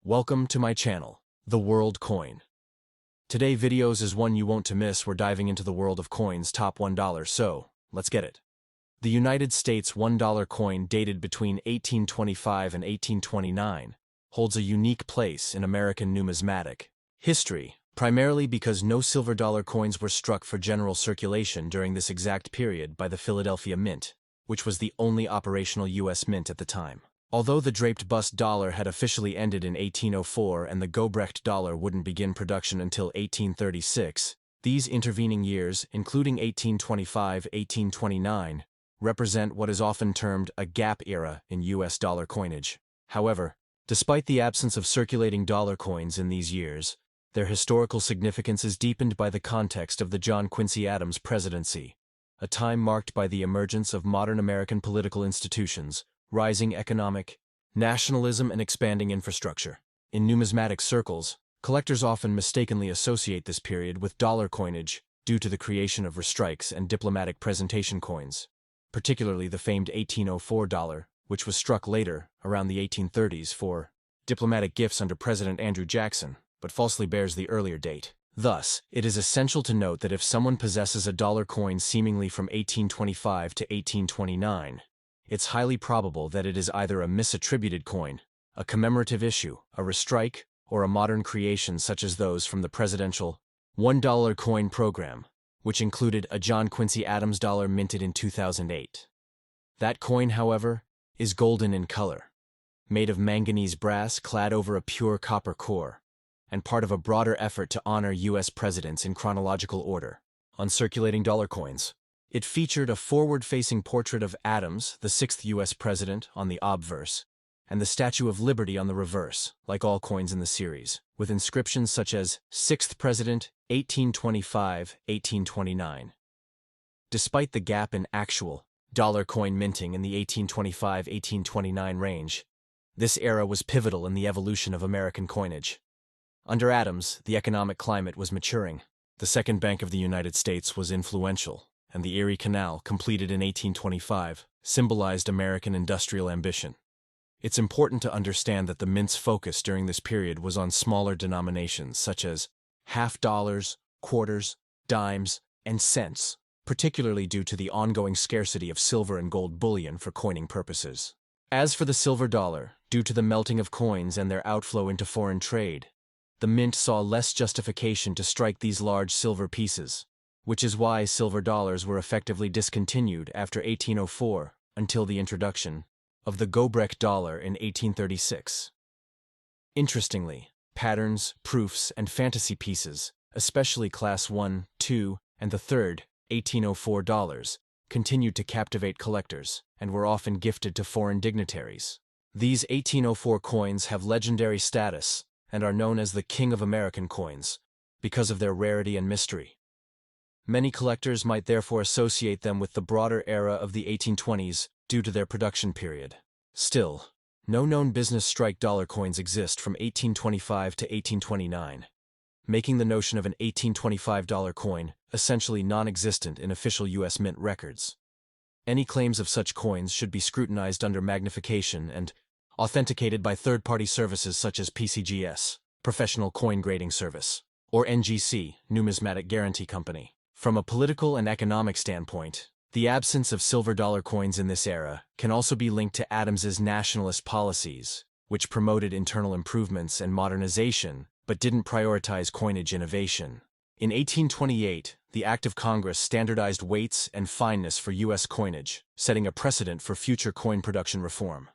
Welcome to my channel, The World Coin. Today videos is one you won't to miss. We're diving into the world of coins top $1, so let's get it. The United States $1 coin, dated between 1825 and 1829, holds a unique place in American numismatic history, primarily because no silver dollar coins were struck for general circulation during this exact period by the Philadelphia Mint, which was the only operational U.S. mint at the time. Although the Draped Bust dollar had officially ended in 1804 and the Gobrecht dollar wouldn't begin production until 1836, these intervening years, including 1825-1829, represent what is often termed a gap era in U.S. dollar coinage. However, despite the absence of circulating dollar coins in these years, their historical significance is deepened by the context of the John Quincy Adams presidency, a time marked by the emergence of modern American political institutions, rising economic nationalism, and expanding infrastructure. In numismatic circles, collectors often mistakenly associate this period with dollar coinage due to the creation of restrikes and diplomatic presentation coins, particularly the famed 1804 dollar, which was struck later, around the 1830s, for diplomatic gifts under President Andrew Jackson, but falsely bears the earlier date. Thus, it is essential to note that if someone possesses a dollar coin seemingly from 1825 to 1829, it's highly probable that it is either a misattributed coin, a commemorative issue, a restrike, or a modern creation such as those from the presidential $1 coin program, which included a John Quincy Adams dollar minted in 2008. That coin, however, is golden in color, made of manganese brass clad over a pure copper core, and part of a broader effort to honor U.S. presidents in chronological order. On circulating dollar coins, it featured a forward-facing portrait of Adams, the sixth U.S. president, on the obverse, and the Statue of Liberty on the reverse, like all coins in the series, with inscriptions such as 6th President, 1825-1829. Despite the gap in actual dollar coin minting in the 1825-1829 range, this era was pivotal in the evolution of American coinage. Under Adams, the economic climate was maturing. The Second Bank of the United States was influential, and the Erie Canal, completed in 1825, symbolized American industrial ambition. It's important to understand that the mint's focus during this period was on smaller denominations such as half dollars, quarters, dimes, and cents, particularly due to the ongoing scarcity of silver and gold bullion for coining purposes. As for the silver dollar, due to the melting of coins and their outflow into foreign trade, the mint saw less justification to strike these large silver pieces, which is why silver dollars were effectively discontinued after 1804 until the introduction of the Gobrecht dollar in 1836. Interestingly, patterns, proofs, and fantasy pieces, especially Class 1, 2, and the third, 1804 dollars, continued to captivate collectors and were often gifted to foreign dignitaries. These 1804 coins have legendary status and are known as the King of American coins because of their rarity and mystery. Many collectors might therefore associate them with the broader era of the 1820s due to their production period. Still, no known business strike dollar coins exist from 1825 to 1829, making the notion of an 1825 dollar coin essentially non-existent in official U.S. Mint records. Any claims of such coins should be scrutinized under magnification and authenticated by third-party services such as PCGS, Professional Coin Grading Service, or NGC, Numismatic Guarantee Company. From a political and economic standpoint, the absence of silver dollar coins in this era can also be linked to Adams's nationalist policies, which promoted internal improvements and modernization but didn't prioritize coinage innovation. In 1828, the Act of Congress standardized weights and fineness for U.S. coinage, setting a precedent for future coin production reform.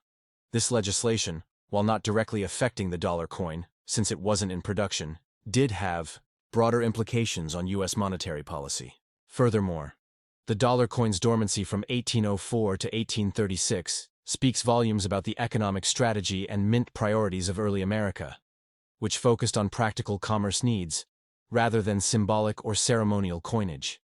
This legislation, while not directly affecting the dollar coin, since it wasn't in production, did have broader implications on U.S. monetary policy. Furthermore, the dollar coin's dormancy from 1804 to 1836 speaks volumes about the economic strategy and mint priorities of early America, which focused on practical commerce needs rather than symbolic or ceremonial coinage.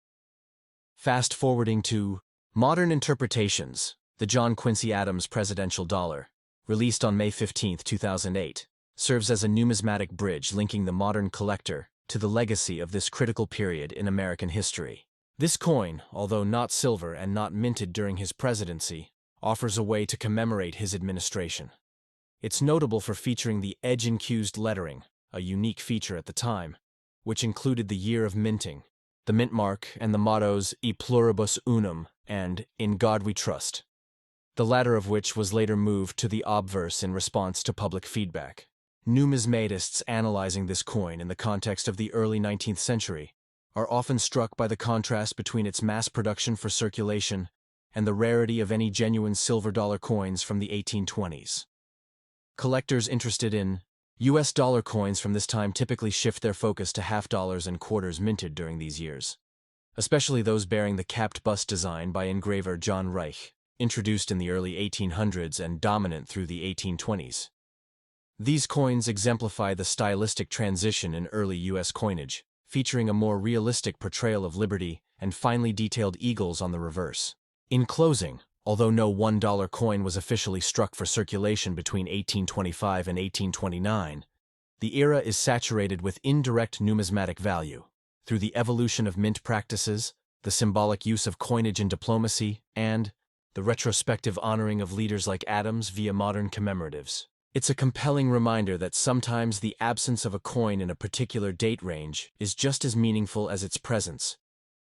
Fast forwarding to modern interpretations, the John Quincy Adams presidential dollar, released on May 15, 2008, serves as a numismatic bridge linking the modern collector to the legacy of this critical period in American history. This coin, although not silver and not minted during his presidency, offers a way to commemorate his administration. It's notable for featuring the edge-infused lettering, a unique feature at the time, which included the year of minting, the mint mark, and the mottos E pluribus unum and In God We Trust, the latter of which was later moved to the obverse in response to public feedback. Numismatists analyzing this coin in the context of the early 19th century are often struck by the contrast between its mass production for circulation and the rarity of any genuine silver dollar coins from the 1820s. Collectors interested in U.S. dollar coins from this time typically shift their focus to half dollars and quarters minted during these years, especially those bearing the capped bust design by engraver John Reich, introduced in the early 1800s and dominant through the 1820s. These coins exemplify the stylistic transition in early U.S. coinage, featuring a more realistic portrayal of liberty and finely detailed eagles on the reverse. In closing, although no $1 coin was officially struck for circulation between 1825 and 1829, the era is saturated with indirect numismatic value through the evolution of mint practices, the symbolic use of coinage in diplomacy, and the retrospective honoring of leaders like Adams via modern commemoratives. It's a compelling reminder that sometimes the absence of a coin in a particular date range is just as meaningful as its presence,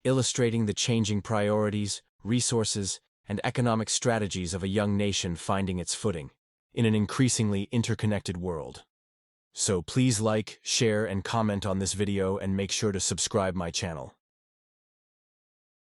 illustrating the changing priorities, resources, and economic strategies of a young nation finding its footing in an increasingly interconnected world. So please like, share, and comment on this video and make sure to subscribe my channel.